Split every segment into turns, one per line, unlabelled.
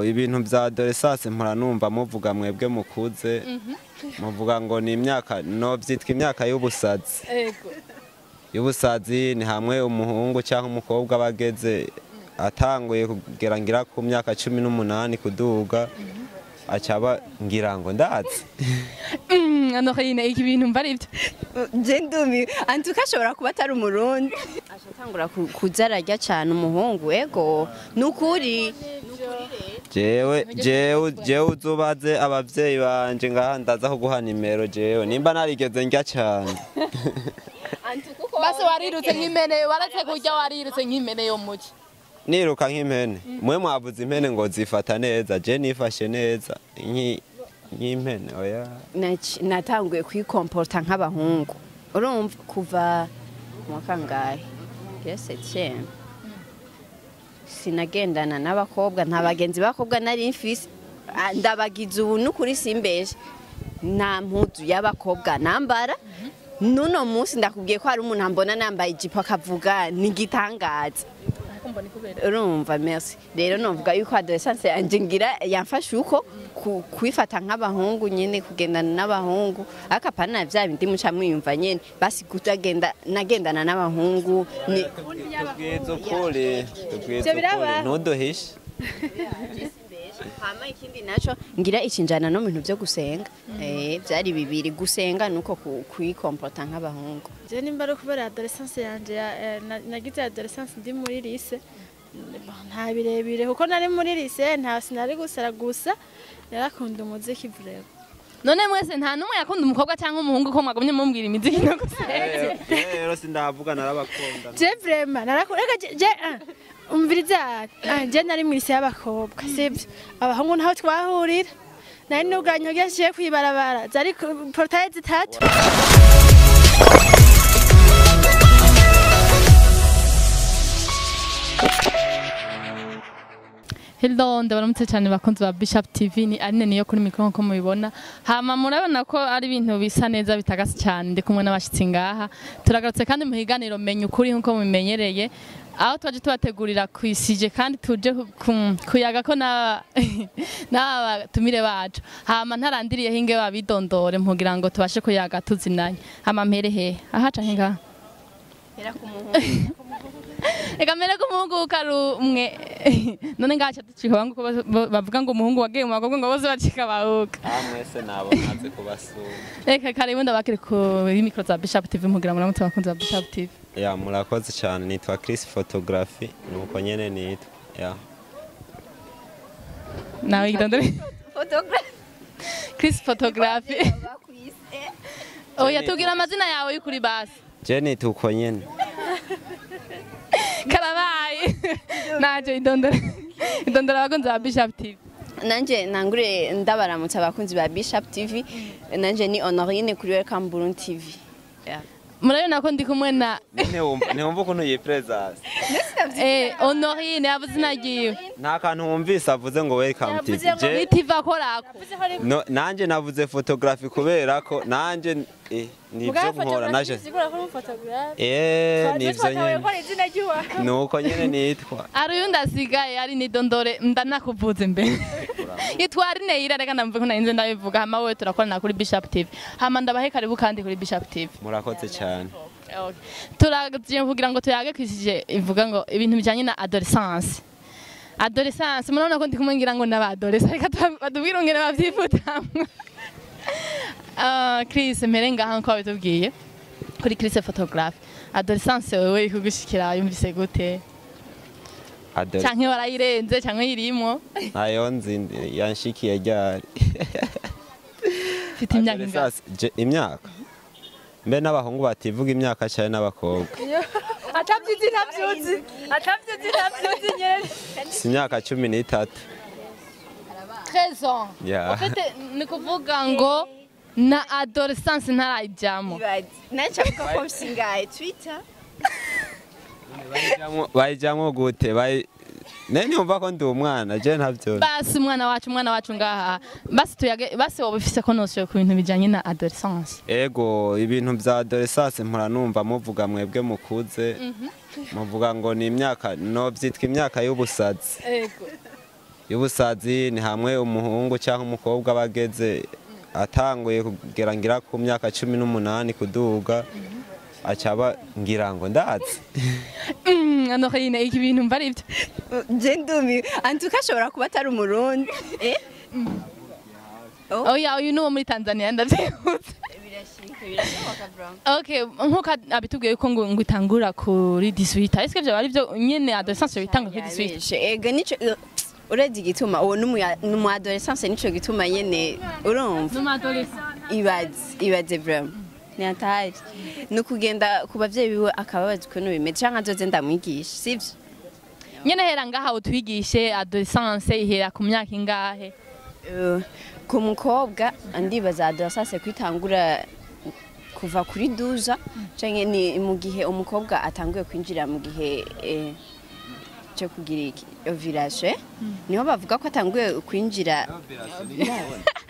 Ibintu vya Adolescence mpora numva muvuga mwebwe mukuze muvuga ngo ni imyaka no vyitwa imyaka y'ubusazi. Y'ubusazi ni hamwe umuhungu cyangwa umukobwa bageze atanguye kugera ngira ku myaka 18 kuduga acaba ngira ngo ndazi.
Honoline iki bintu mva arivyo.
Je ndumi antuka ashobora kuba atari umurundi. Ashatangura kuzarajya cyane umuhungu ego nukuri. Jewe uzubaze abavyeyi banje ngaha ndaza kuguha nimero jewe nimba narigeze njya cyane.
Basi warirutse nk'impene waratse kurya warirutse nk'impene yo muci.
Niruka nk'impene mwe mwavuze impene ngo zifata neza je nifashe neza nk'impene oya.
Natanguye kwikomporta nk'abahungu urumva kuva mu kangahe yese cyane sinagendana n'abakobwa nta bagenzi bakobwa nari mfise ndabagize ubu n'ukuri simbeje nta mpuzu y'abakobwa nambara nuno munsi ndakubwiye ko hari umuntu ambona nambaye ijipo akavuga n'igitangaza urumva merci rero novuga yuko adolescence yanje ngira yamfashe uko kwifata nk'abahungu nyene kugendana n'abahungu akapana vya bindi muca mwiyumva nyene basi kutagenda nagendana n'abahungu ni
tubwizo kule ntudohishe.
Hama ikindi naco ngira icinjana no bintu byo gusenga byari bibiri gusenga nuko kwikomporta nk'abahungu.
Je nimba ro kubera adolescence yanje nagize adolescence ndi muri lycée nta birebire kuko nari muri lycée nta sinari gusara gusa yarakunda umuziki vrema.
None mwese nta numwe yakunda umukobwa cyangwa umuhungu ko mwagumye mumbwira imiziki no gusenga.
Rero sindavuga narabakunda.
Je vrema narakunda je umviriza je nari muri lycée y'abakobwa sivyo abahungu ntaho twahurira nari nuganyo geshiye kwibarabara zari portail zitatu.
Hello ndabaramutse cyane bakunzi ba Bishop TV ni Aline niyo kuri mikro nko mubibona hama murabona ko ari ibintu bisa neza bitagase cyane ndi kumwe n'abashitsi ngaha turagarutse kandi mu higaniro menye ukuri nko mumenyereye aho twaje tubategurira kwisije kandi tuje kuyaga ko na tumire bacu hama ntarandiriye hinge babidondore mpugira ngo tubashe kuyaga tuzinanye hama mpere he ahaca hinga
era ku muhungu
ega mere ko umuhungu karumwe none ngacha ducika bangu bavuga ngo umuhungu wagiye mu bakobwa ngo bose bacika bahuka
mwese nabo naze kubasura.
Eka karibu ndabakire ku micro za Bishop TV mpugira muramutse bakunze ba Bishop TV.
Ya murakoze cyane nitwa Chris Photography nuko nyene nitwa ya
nawe igitondore
photography
Chris Photography oya tugira amazina yawe y'ukuri basi
je nituko nyene
karabaye naje idondora abakunzi ba Bishop TV.
Nanje nangure ndabaramutse abakunzi ba Bishop TV nanje ni Honoline kuri Welcome Burundi TV.
Murabona ko ndi kumwe na
Ntiwumva ukuntu yipresence.
Honoline yavuze nagiye.
Nta kantu wumvise avuze ngo Welcome TV.
Je TV akorako.
Nanje navuze photography kubera ko nanje nivyo nkora naje. Nivyo nyene. Nuko nyene nitwa.
Ari uyu ndasigaye ari ni dondore ndanakuvuze mbe. Itwari neira reka ndamvuga ko narinze ndabivuga hama wewe turakorana kuri Bishop TV. Hama ndabahe karibu kandi kuri Bishop TV.
Murakoze cyane.
Turagiye kugira ngo tuyage kwisije ivuga ngo ibintu bijanye na adolescence. Adolescence murabona ko ndi kumwe ngira ngo n'abadolescence reka badubwire ngene bavyifutamwe. Chris merenga hanko bitubwiye kuri Chris Photography. Adolescence wewe kugushikira yumvise gute? Canke warayirenze canke yirimo?
Ayo nzindi yanshikiye ryari.
Fite imyaka
imyaka. Mbe n'abahungu bativuga imyaka cyane n'abakobwa.
Atavyizi nyene.
Si imyaka 13.
13 ans.
Yeah.
En fait ni kuvuga ngo na adolescence ntarayijamo.
Nacha ko singaye Twitter.
Bayijamo gute nene umva ko ndi umwana je ntavyo.
Basi umwana wacu ngaha basi tuyage basi wobifise ko noshoye ku bintu bijanye na adolescence.
Ego ibintu vya adolescence mpora numva muvuga mwebwe mukuze muvuga ngo ni imyaka no vyitwa imyaka y'ubusazi.
Ego
y'ubusazi ni hamwe umuhungu cyangwa umukobwa bageze atanguye kugera ngira ku myaka 18 kuduga acaba ngira ngo ndazi
Honoline iki bintu mba aribyo
je ndumi antuka ashobora kuba atari umurundi
oya uyu nuwo muri Tanzania ndavyibutse Okay, nkuko abitubwiye ko ngo itangura kuri 18. Est-ce que byo ari byo nyene adolescence bitanga kuri 18?
Ega nico uredi gituma uwo numu adolescence nico gituma nyene urumva.
Numu adolescence.
Ibaze vraiment. Ni atari. Nukugenda ku bavyeyi biwe akababaza ukuntu bimeze canke azoze ndamwigisha, sivyo?
Nyene hera ngaha utwigishe adolescence ihera ku myaka ingahe?
Ku mukobwa ndibaza adolescence kwitangura kuva kuri 12 canke ni mu gihe umukobwa atanguye kwinjira mu gihe cyo kugira iki ovulation niho bavuga ko atanguye kwinjira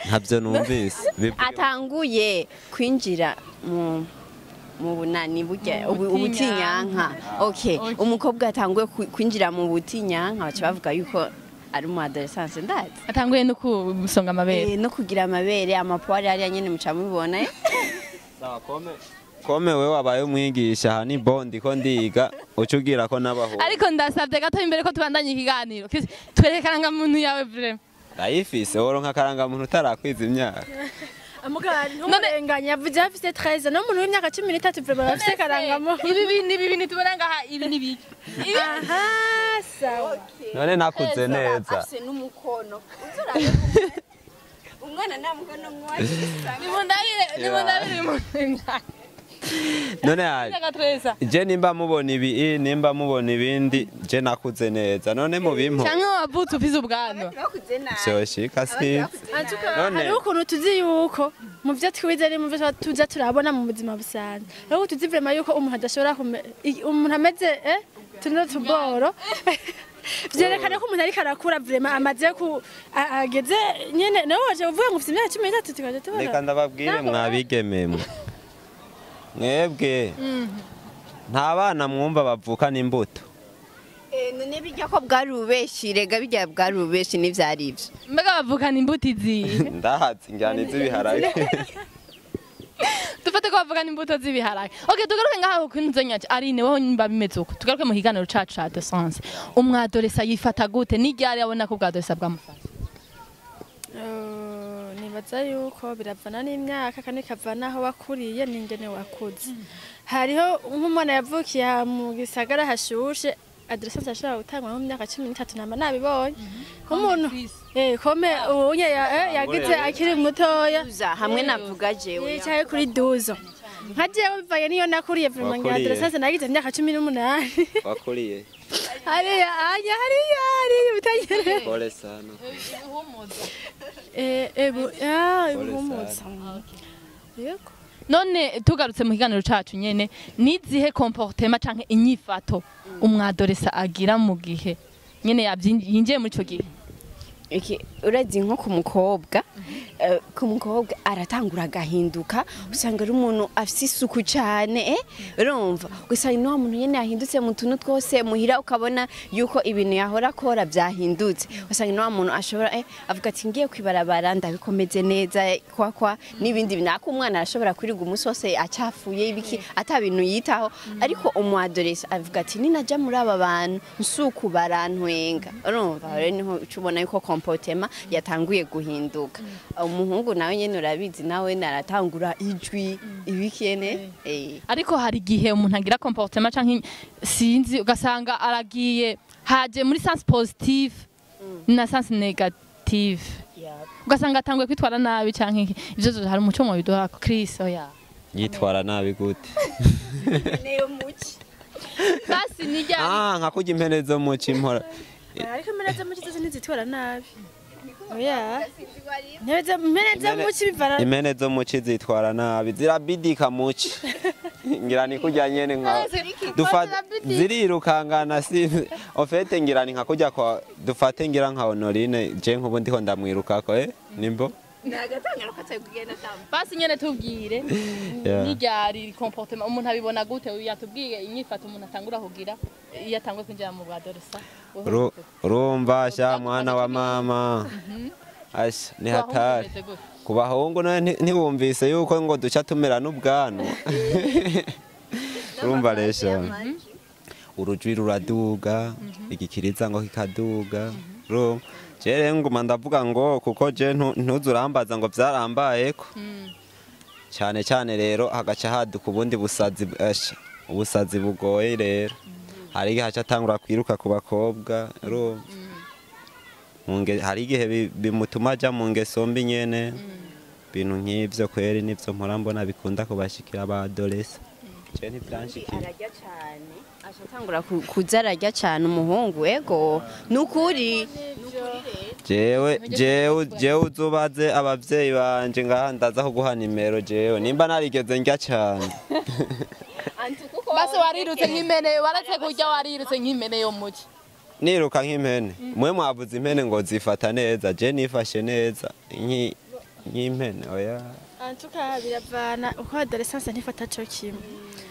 ntabyo numvise
atanguye kwinjira mu bunani burya ubutinyanka okay umukobwa atanguye kwinjira mu butinyanka baca bavuga yuko ari mu adolescence ndazi
atanguye no kusonga amabere
no kugira amabere amapwari ari nyene muca mubibona
kome wewe wabaye umwigisha hani bondi ko ndiga ucugira ko nabaho
ariko ndasabye gato imbere ko tubandanye ikiganiro twerekana muntu yawe vraiment
ndayifise woronka karanga muntu utarakwiza imyaka
amugari ntumurenganya yavuze afite 13 no muntu w'imyaka 13 vraiment afite karangamo
ibi bintu tubona ngaha ibi ni biki
aha sawa
none nakuze neza
afise n'umukono umwana namukono mwaje
nimundabire
none hari je nimba mubona ibi nimba mubona ibindi je nakuze neza none mu bimpo
cyangwa wavutse ufise ubwanwa
shoshika sinzi
none ari ukuntu tuzi yuko mu byo twize ari mu byo tuza turabona mu buzima busanzwe ariko tuzi vraiment yuko umuntu adashobora umuntu ameze tuno tuboro vyerekana ko umuntu ariko arakura vraiment amaze ku ageze nyene nawe waje uvuga ngo ufite imyaka 13 tukaje tubona
reka ndababwire mwabigememwe mwebwe nta bana mwumva bavukana imbuto
none bijya ko bwarubeshi rega bijya bwarubeshi n'ivyari ivyo
mbega bavukana imbuto izi
ndahatse njyana iz'ibiharage
dufate ko bavugana imbuto z'ibiharage okay tugaruke ngaho kwinzo nyaje Aline wowe nimba bimeze uko tugaruke mu higaniro cacu ca Adolescence umwadolesa yifata gute n'iryari abona ko bwadolesa bwamufasha
nibaza yuko biravana n'imyaka kandi kavana aho wakuriye n'ingene wakuze hariho nk'umwana yavukiye mu gisagara hashushe Adolescence ashobora gutangwa mu myaka 13 namba nabibonye umuntu kome unye yagize akiri mutoya
hamwe navuga jewe
yicaye kuri 12 nkaje bivaye niyo nakuriye vraiment nka Adolescence nagize imyaka 18
wakuriye
hariya bitagere
pole sana
ihumuza yego
none tugarutse mu higaniro cacu nyene nizihe comportement canke inyifato umwadolesa agira mu gihe nyene yinjiye muri ico gihe
uredi nko ku mukobwa aratangura agahinduka usanga ari umuntu afite isuku cyane urumva gusa no muntu nyene yahindutse mu tuntu twose muhira ukabona yuko ibintu yahora akora byahindutse usanga no muntu ashobora avuga ati ngiye kwibarabara ndabikomeze neza kwa n'ibindi binako umwana arashobora kuriga umusose acafuye ibiki atabintu yitaho ariko umwadolesa avuga ati ninaja muri aba bantu nsuku barantwenga urumva rero niho ucubona yuko comportement yatanguye guhinduka umuhungu nawe nyene urabizi nawe naratangura ijwi ibikene
ariko hari gihe umuntu agira comportement canke sinzi ugasanga aragiye haje muri sens positive na sens negative ugasanga atanguye kwitwara nabi canke ivyo hari umuco mu biduha Chris oya
yitwara nabi gute
neyo muci
basi nijya
nkakuja impene zo mu cimpora
ariko impene zo mu cizo ntizitwara nabi oya
impene zo mu ci zitwara nabi zirabidika mu ci ngira ni kujya nyene nka zirirukangana si ofete ngira ni nka kujya kwa dufate ngira nka Honoline je nkubu ndiko ndamwirukako nimbo
nagatangara ko atagenda tamba
basi nyene tubwire
Yeah.
n'iryari comportement umuntu abibona gute yatubwiye inyifato umuntu atangura kugira iyo atangwe kwinjira mu adolescence
urumva sha mwana wa mama asha ni hatari ku bahungu ntiwumvise yuko ngo duca tumera n'ubwanwa urumva resha urujwi ruraduga igikiriza ngo kikaduga jere nguma ndavuga ngo kuko je ntuzurambaza ngo vyarambayeko cyane cyane rero hagaca haduka ubundi ubusazi bugoye rero hari igihe haca atangura kwiruka ku bakobwa hari igihe bimutuma aja mu ngeso mbi nyene bintu nk'ivyo kweri nivyo mpora mbona bikunda kubashikira aba adolescence je ntivyanshikiye
arajya cyane ashatangura kuza arajya cyane umuhungu ego nukuri jewe uzubaze abavyeyi banje ngaha ndaza kuguha nimero jewe nimba narigeze njya cyane
basi warirutse nk'impene waratse kurya warirutse nk'impene yo muci
niruka nk'impene mwe mwavuze impene ngo zifata neza je nifashe neza nk'impene oya
antuka biravana uko adolescence ntifata cyo kimwe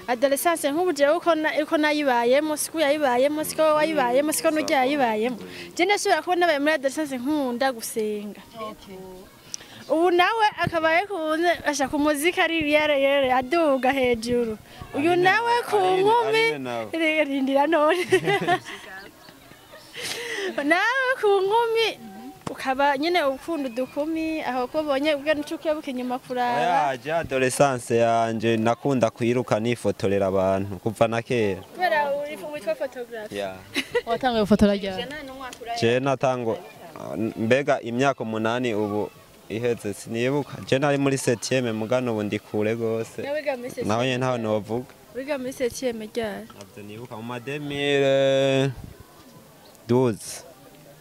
adolescence nk'ubu jewe uko nayibayemo siku yayibayemo siko wayibayemo siko n'ujya yayibayemo je ndashobora kubona abaye muri adolescence nkunda gusenga ubu nawe akabaye kunze ashaka umuziki ari yere aduga hejuru uyu nawe ku nkumi rindira none nawe ku nkumi ukaba nyene ukunda udukumi aho ko bonye ubwe ncuke buke nyuma kuraba
ya adolescence yanje nakunda kwiruka nifotorera abantu kuva na kera
kubera witwa photographe
ya
watangiye gufotora ryari
je natango mbega imyaka 8 ubu iheze sinibuka je nari muri 7e mugano ubu ndi kure gose naho nyene ntaho novuga
wiga muri 7e ryari
navyo nibuka mu 2012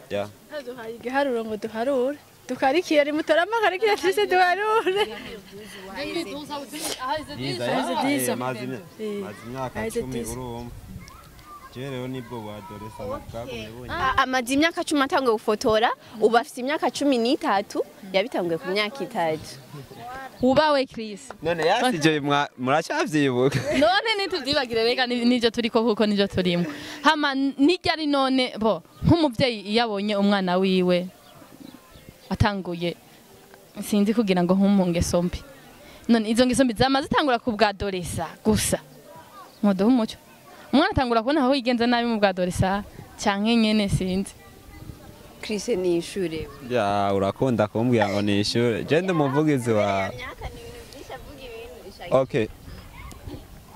ya
haduhaye igiharuro ngo duharure dukarikira rimutorama karikira twese duharure
mazi imyaka 10 urumva je rero nibwo badolesa bwagumye bonye
amazi imyaka 10 atanguye gufotora ubu afite imyaka 13 yabitanguye ku myaka 3
ubawe Chris
none yasije muracavyibuka
none nituvyibagire rega nivyo turiko kuko nivyo turimo hama nijyari none bo nk'umuvyeyi iyabonye umwana wiwe atanguye sinzi kugira ngo nkumungeso mbi none izo ngeso mbi zamaze tangura ku bwadolesa gusa modo umucyo umwana atangura kubona aho yigenza nabi mu bwadolesa canke nyene sinzi
Chris ni ishure
ya urakunda kumbwira ngo ni ishure je ndumuvugizi wa okay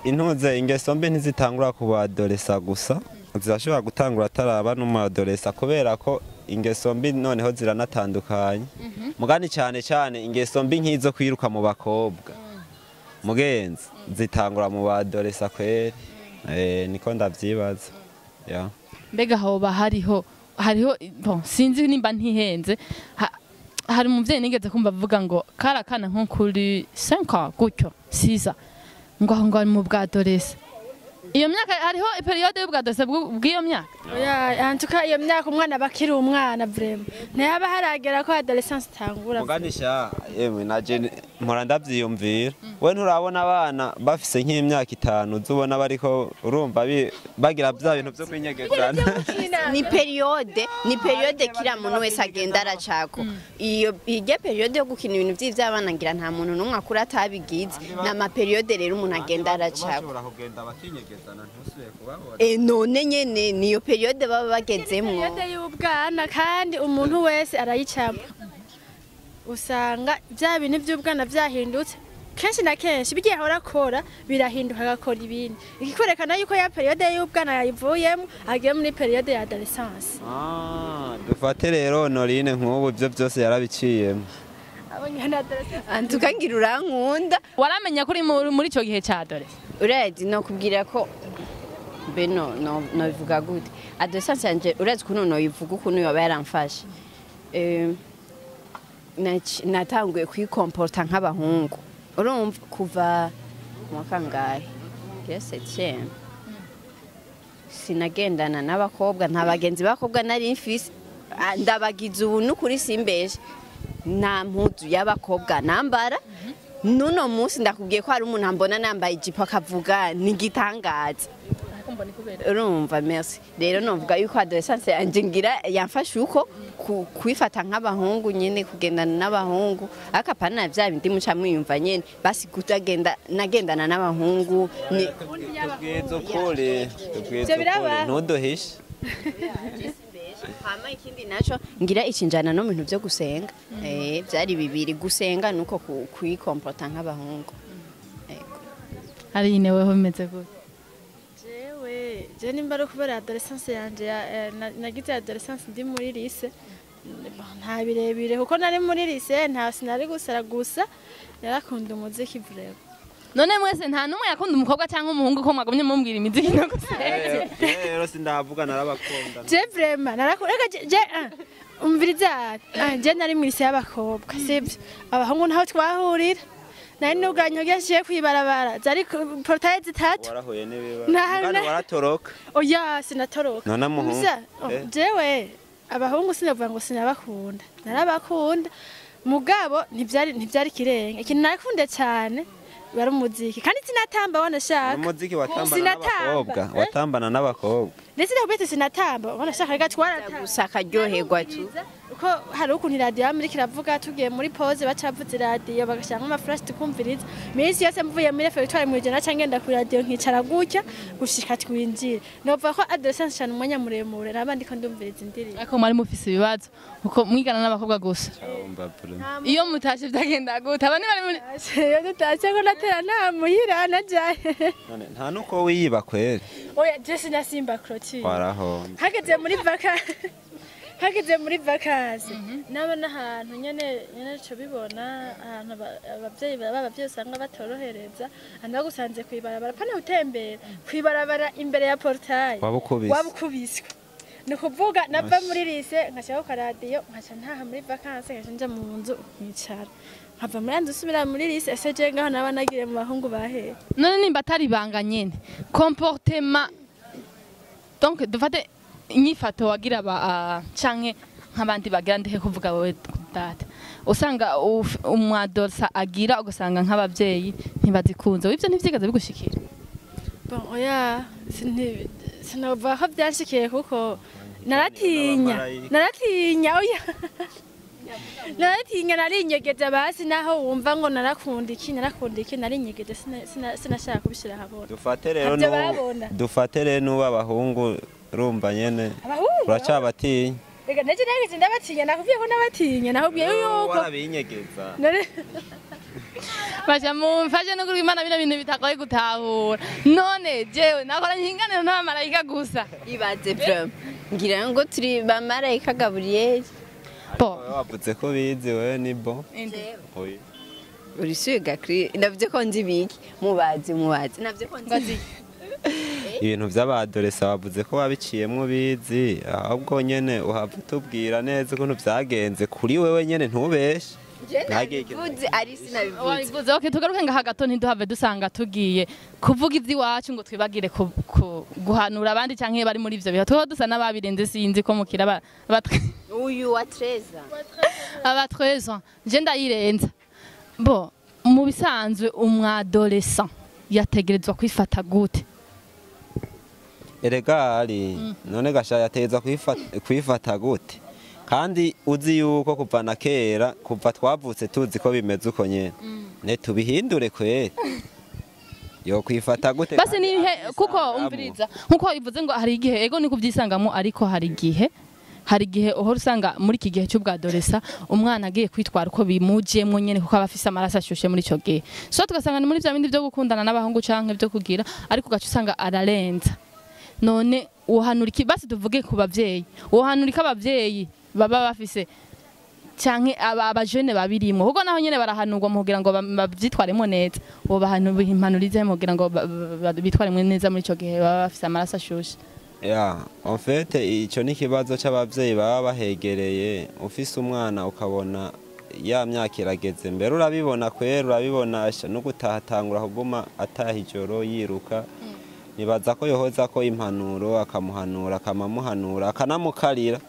intuze ingeso mbi ntizitangura ku badolesa gusa zirashobora gutangura ataraba no mu adolesa kubera ko ingeso mbi noneho ziranatandukanye mugani cyane cyane ingeso mbi nk'izo kwiruka mu bakobwa mugenzi zitangura mu badolesa kweri niko ndavyibaza ya
mbega hoba hariho bon sinzi nimba ntihenze hari umuvyeyi nigeze kumva avuga ngo karakana nko kuri 5 gutyo 6 ngo aho ngo ari mu bwadolesa iyo myaka hariho periode y'ubwadolesa bw'iyo myaka
oya antuka iyo myaka umwana bakiri umwana vraiment ntiyaba haragera ko adolescence tangura
muganisha yemwe naje mpora ndavyiyumvira we nturabona abana bafise nk'imyaka 5 uzubona bariko urumva bagira bya bintu byo kwinyegezana
ni periode kira muntu wese agenda aracako iyo periode yo gukina ibintu by'ivy'abana ngira nta muntu numwe akura atabigize nama periode rero umuntu agenda aracako none nyene niyo periode baba bagezemwo
periode y'ubwana kandi umuntu wese arayicamo usanga bya bintu by'ubwana byahindutse kenshi na kenshi bigiye horakora birahinduka agakora ibindi ikikwerekana yuko ya periode y'ubwana yayivuyemo agiye muri periode ya adolescence
dufate rero Honoline nk'ubu byo byose yarabiciyemo
antuka ngira urankunda
waramenya kuri muri ico gihe ca adolescence
urazi no kubwira ko beno no bivuga gute adolescence yanje urazi kuno no yivuga ukuntu yaba yaramfashe natanguye kwikomporta nk'abahungu urumva kuva mu kangahe yese cyane sinagendana n'abakobwa nta bagenzi bakobwa nari mfise ndabagize ubu n'ukuri simbeje nta mpuzu y'abakobwa nambara nuno munsi ndakubwiye ko hari umuntu ambona nambaye ijipo akavuga n'igitangaza urumva merci rero novuga yuko adolescence yanje ngira yamfashe uko kwifata nk'abahungu nyene kugendana n'abahungu akapana vya bindi muca mwiyumva nyene basi kutagenda nagendana n'abahungu ni
tubwizo kole ntudohishe
hama ikindi naco ngira icinjana no bintu byo gusenga byari bibiri gusenga nuko kwikomporta nk'abahungu
Aline weho bimeze gute
je nimba ari kubera adolescence yanje nagize adolescence ndi muri lycée nta birebire kuko nari muri lycée nta sinari gusara gusa narakunda umuziki vraiment
none mwese nta numwe yakunda umukobwa cyangwa umuhungu ko mwagumye mumbwira imiziki no gusenga
rero sindavuga narabakunda
je vraiment narakunda je umviriza je nari muri lycée y'abakobwa sibyo abahungu ntaho twahurira nari nuganye ugiye kwibarabara zari portail zitatu
warahuye n'ibibara waratoroka
oya sinatoroka
none muhungu
jewe abahungu sinavuga ngo sinabakunda narabakunda mugabo ntibyari kirenga ikintu nakunde cyane wari umuziki kandi sinatamba wanashaka
umuziki watambana n'abakobwa
ndetse ndakubete sinatamba wanashaka gatwara
gusa karyoherwa tu
uko hari ukuntu radio muri kiravuga tugiye muri pause bacavuze radio bagashanga ama flash tukumviriza minsi yose mvuye muri refectoire mu jana cyangenda ku radio nkicara gutya gushika twinjira nova ko adolescence cyane umwanya muremure nabandi ko ndumviriza indirimbo
ariko mwari mufise ibibazo uko mwigana n'abakobwa gusa iyo mutashe byagenda gute abandi bari muri
yo dutashe ko natera nta muhira najaye
nta nuko wiyiba kwere
oya je sinasimba clotire
waraho
hageze muri vacances naba n'ahantu nyene cyo bibona ahantu abavyeyi usanga batorohereza anda gusanze kwibarabara pana utembera kwibarabara imbere ya portail wabukubiswe ni kuvuga nava muri lycée nkashaka ku radio nkaca ntaha muri vacances nkaja mu nzu nkicara nkava muri anzu subira muri lycée ese je ngaho naba nagire mu bahungu bahe
none nimba atari banga nyene comportement donc dufate inyifato wagira canke nk'abandi bagira ndehe kuvuga wowe data usanga umwadolsa agira ugasanga nk'abavyeyi ntibazikunze ivyo ntivyigaze bigushikira
bon oya sinova ko byanshikiye kuko naratinya oya naratinya narinyegeza basi naho wumva ngo narakunda iki narinyegeje sinashaka kubishira habona
dufate rero n'uba abahungu urumva nyene uracabatinya
rega neje nageze ndabatinya nakubwiye ko nabatinya nakubwiye yuko
warabinyegeza
baje mumfashe no kuri Imana bino bintu bitagoye gutahura none jewe nakora nkinganiro n'abamarayika gusa
ibaze vraiment ngira ngo turi bamarayika Gabriel
wavuze ko bizi wewe ni bon
oya uri suga kri ndavuze ko nzi biki mubazi navye ko nzi
ibintu by'abadolesa wavuze ko wabiciyemwo bizi ahubwo nyene uhava tubwira neza ukuntu byagenze kuri wewe nyene ntubeshe
nagivuze ari sinabivuze
okay tugaruke ngaha gato ntiduhave dusanga tugiye kuvuga ivy'iwacu ngo twibagire guhanura abandi canke bari muri ivyo bihe tuho dusa n'ababirenze sinzi ko mukira
uyu wa 13
aba 13 je ndayirenza bo mu bisanzwe umwadolescent yategerezwa kwifata gute
eregari none gasha yategeza kwifata gute kandi uzi yuko kuva na kera kuva twavutse tuzi ko bimeze uko nyene ne tubihindure kwere yo kwifata gute
basi ni kuko umviriza nkuko ivuze ngo hari igihe ego ni kuvyisangamo ariko hari igihe uhora usanga muri iki gihe cy'ubwadolesa umwana agiye kwitwara uko bimujemwo nyene kuko abafise amaraso ashushe muri ico gihe so tugasanga ni muri vya bindi byo gukundana n'abahungu canke byo kugira ariko gacu usanga ararenza none uhanura iki basi tuvuge ku bavyeyi uhanura iki abavyeyi baba bafise canke abajene babirimo kuko naho nyene barahanurwa mu kugira ngo bavyitwaremo neza uwo bahanurize mu kugira ngo bitwaremo neza muri ico gihe baba bafise amaraso ashushe
en fait ico ni kibazo c'abavyeyi baba bahegereye ufise umwana ukabona ya myaka irageze mbere urabibona kwera urabibona no gutahatangura kuguma ataha ijoro yiruka nibaza ko yohoza ko impanuro akamuhanura akanamukarira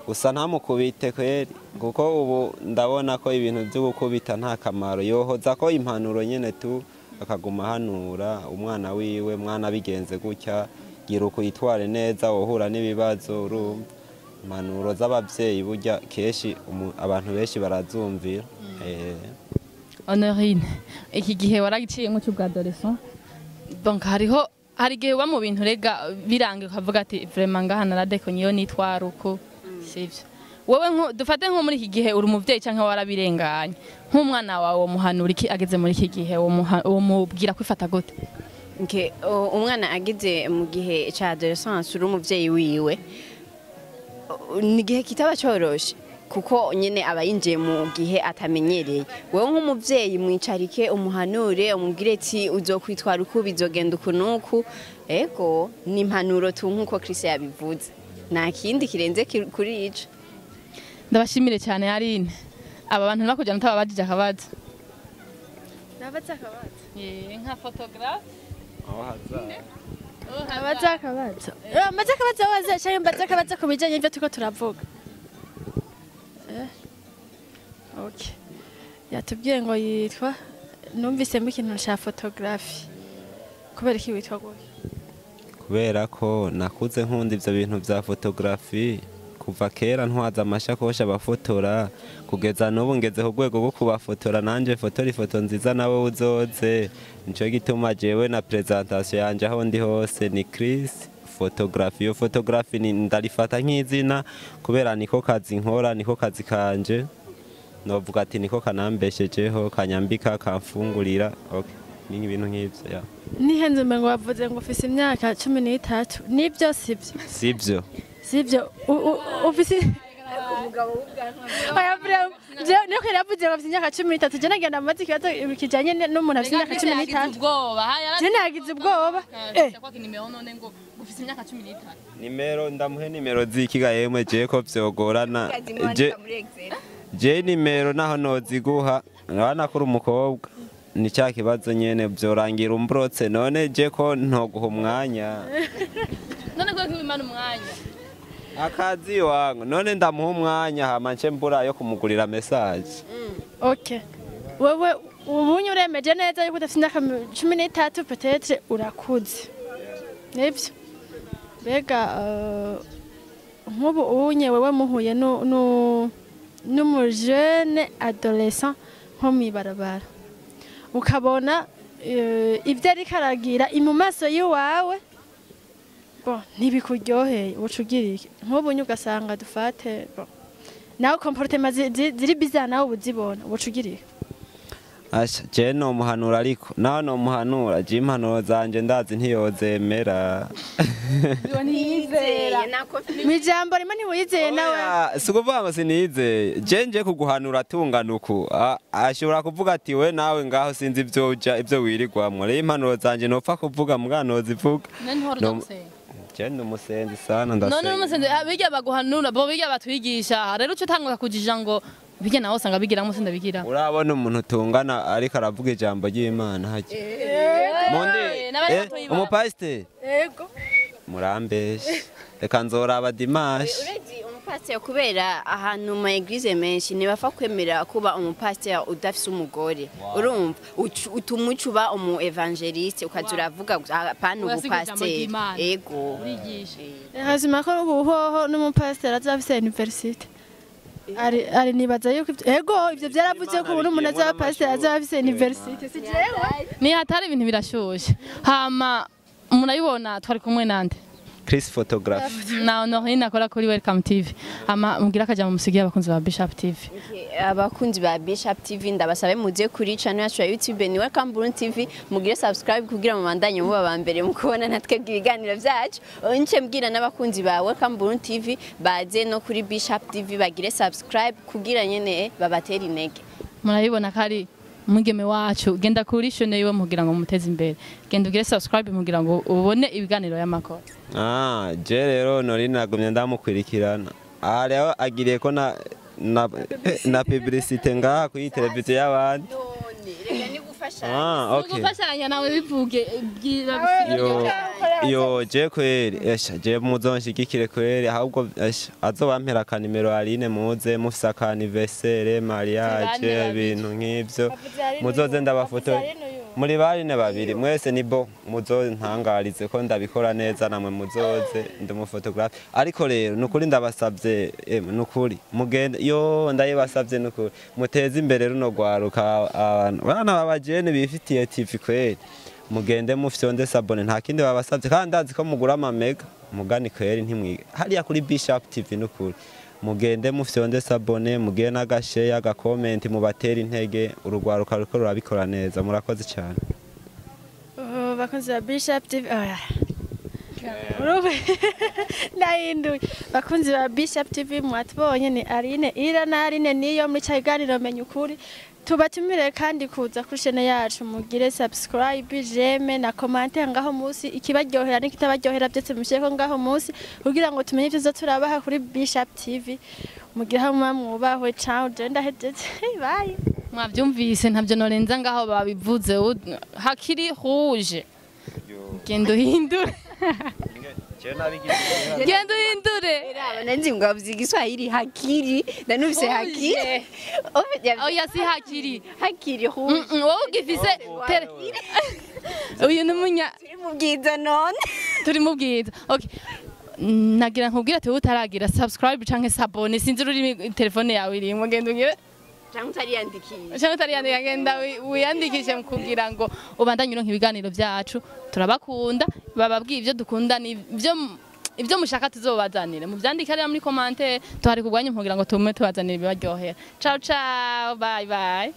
gusa ntamukubite kweri kuko ubu ndabona ko ibintu byo gukubita nta kamaro yohoza ko impanuro nyene tu akaguma hanura umwana wiwe mwana bigenze gutya gira ukuyitware neza wohura n'ibibazo urumva impanuro z'abavyeyi burya keshi abantu benshi barazumvira
Honorine iki gihe waragiciye nko cy'ubwa adolescence donc hari igihe uba mu bintu rega birangiye ukavuga ati vraiment ngaha naradeko niyo nitwara uko sivyo wowe dufate nko muri iki gihe uri umuvyeyi canke warabirenganye nk'umwana wawe muhanura iki ageze muri iki gihe uwo mubwira kwifata gute
umwana ageze mu gihe ca adolescence uri umuvyeyi wiwe ni igihe kitaba coroshe kuko nyene aba yinjiye mu gihe atamenyereye wewe nk'umuvyeyi mwicarike umuhanure umubwire ati uzokwitwara uko bizogenda ukunuku ego ni impanuro tu nkuko Chris yabivuze nta kindi kirenze kuri ico
ndabashimire cyane Aline aba bantu nakujana ntababajije akabaza
nabaza akabaza
nka photographe
abaza akabaza amaze akabaza waze cyangwa mbaza akabaza ku bijanye n'ivyo tuko turavuga okay yatubwiye ngo yitwa numvise mu kintu cya photography kubera iki witwa gutyo
kubera ko nakuze nkunda ivyo bintu vya photography kuva kera ntwaza amashakoshi abafotora kugeza n'ubu ngeze ku rwego rwo kubafotora nanje fotora ifoto nziza nawe uzoze nico gituma jewe na presentation yanje aho ndi hose ni Chris photography yo photography ni ndarifata nk'izina kubera niko kazi nkora niko kazi kanje novuga ati niko kanambeshejeho kanyambika kamfungurira okay ni ibintu nk'ivyo ya
nihenze ngo wavuze ngo ufise imyaka 13 nibyo sivyo ufise umugabo w'ubwanwa aya bravo niyo kera yavuze ngo afise imyaka 13 je nagenda mu matike kijanye n'umuntu afise imyaka 13 je nagize ubwoba ufise imyaka 13
nimero ndamuhe nimero zikiga yemwe je ko vyogorana je nimero naho noziguha nabana kuri umukobwa ni cya kibazo nyene byorangira umbrotse none je ko ntoguha umwanya
none ko kwimana umwanya
akazi wangu none ndamuha umwanya hama nce mbura yo kumugurira message
okay wewe ubunye uremeje neza yuko udafite imyaka 13 peut-être urakuze nibyo bega nk'ubu ubunye wewe muhuye n'umujene adolescent nko mwibarabara ukabona ibyo ari karagira mu maso yiwawe bo ntibikuryoheye ucugirike nk'ubunye ugasanga dufate bo nawe comportement ziri bizana nawe ubuzibona ucugirike
asha je no muhanura ariko naho no muhanura je impanuro zanje ndazi ntiyozemera
nizera mijambo rimwe ntiwizeye nawe
sikuvuga ngo sinizeye je nje kuguhanura tunganuku ashobora kuvuga ati we nawe ngaho sinzi ibyo wirigwamwe rero impanuro zanje nopfa kuvuga mugano zivuga je ndumusenzi sana ndase
none umusenzi bijya baguhanura bo bijya batwigisha rero uco utangura kujija ngo bijya naho usanga bigira mu senda bigira
urabona umuntu tungana ariko aravuga ijambo ry'Imana haje mundi umupasiteri
yego
murambeshe reka nzoraba dimanche
urezi umupasiteri kubera ahantu mu eglise menshi nibafa kwemera kuba umupasiteri udafise umugore urumva utumucuba umu evangeliste ukazura avuga apana ubupasiteri yego
hazima ko ubuhoho n'umupasiteri azafise university ari nibaza yuko ego ivyo byaravuze ko umuntu azaba pasiteri azafise university sijewe
ni hatari ibintu birashoshe hama murayibona twari kumwe nande
Chris photographe
na Honoline akora kuri Welcome TV ama mugira kaja mu musigi abakunzi ba Bishop TV
abakunzi ba Bishop TV ndabasabe muze kuri channel yacu ya YouTube ni Welcome TV mugire subscribe kugira mu bandanye muba bambere mu kubona natwe ibiganiro byacu nce mbwira n'abakunzi ba Welcome TV baze no kuri Bishop TV bagire subscribe kugira nyene babatera intege
murayibona kari mugeme wacu genda kuri shone yiwe mugira ngo muteze imbere genda ugire subscribe mugira ngo ubone ibiganiro y'amakoro
je rero Honoline agumye ndamukwirikirana rero agiriye ko na publicité ngaha kuri televiziyo y'abandi
rega ni gufashanya
gufashanya nawe bivuge
yo je kweri je muzonshigikire kweri ahubwo azobampera akanimero Aline muze mufise aka anniversaire mariage ibintu nk'ivyo muzoze ndabafoto muri barine babiri mwese nibo muzontangarize ko ndabikora neza namwe muzoze ndumufotografe ariko rero nukuri ndabasavye nukuri mugende yo ndayibasavye nukuri muteze imbere runo rwaruka abantu bana babajene bifitiye TV kweri mugende mufyonde sabone nta kindi babasavye kandi ndazi ko mugura amamega mugani kweri ntimwiga hariya kuri Bishop TV nukuri mugende mufyonde sabone mugende n'agashare agakomenti mubatera intege urugwaruka ruko rurabikora neza murakoze cyane
bakunzi ba Bishop TV nahinduye bakunzi ba Bishop TV mwatubonye ni Aline na Aline niyo muri Kiganiro menya ukuri tubatumire kandi kuza kuri channel yacu mugire subscribe j'aime na commenter ngaho musi ikibaryohera n'ikitabaryohera byetse musheko ngaho musi kugira ngo tumenye ivyo turabaha kuri Bishop TV mugire hamwe mwubahwe ciao genda hejeje bye
mwavyumvise ntavyo norenza ngaho babivuze hakiri rouge gendo hindure gendo hindure
nanzi ngavuze igiswahili hakiri nanufise hakiri
oya si hakiri
rouge
wowe ugifise uyu numunya
turi mu bwiza none
turi mu bwiza okay nagira nkubwira ati utaragira subscribe canke sabone sinzi ruri telefone yawe irimo gendo ngire
cyangwa utariyandikisha
cyangwa utariyandikisha genda wiyandikishe kugira ngo ubandanye uronka ibiganiro byacu turabakunda bababwiye ivyo dukunda ni ivyo mushaka tuzobazanire mu vyandika ari muri commentaire tuhari kugwanya kugira ngo tume tubazanire bibaryohera ciao ciao bye bye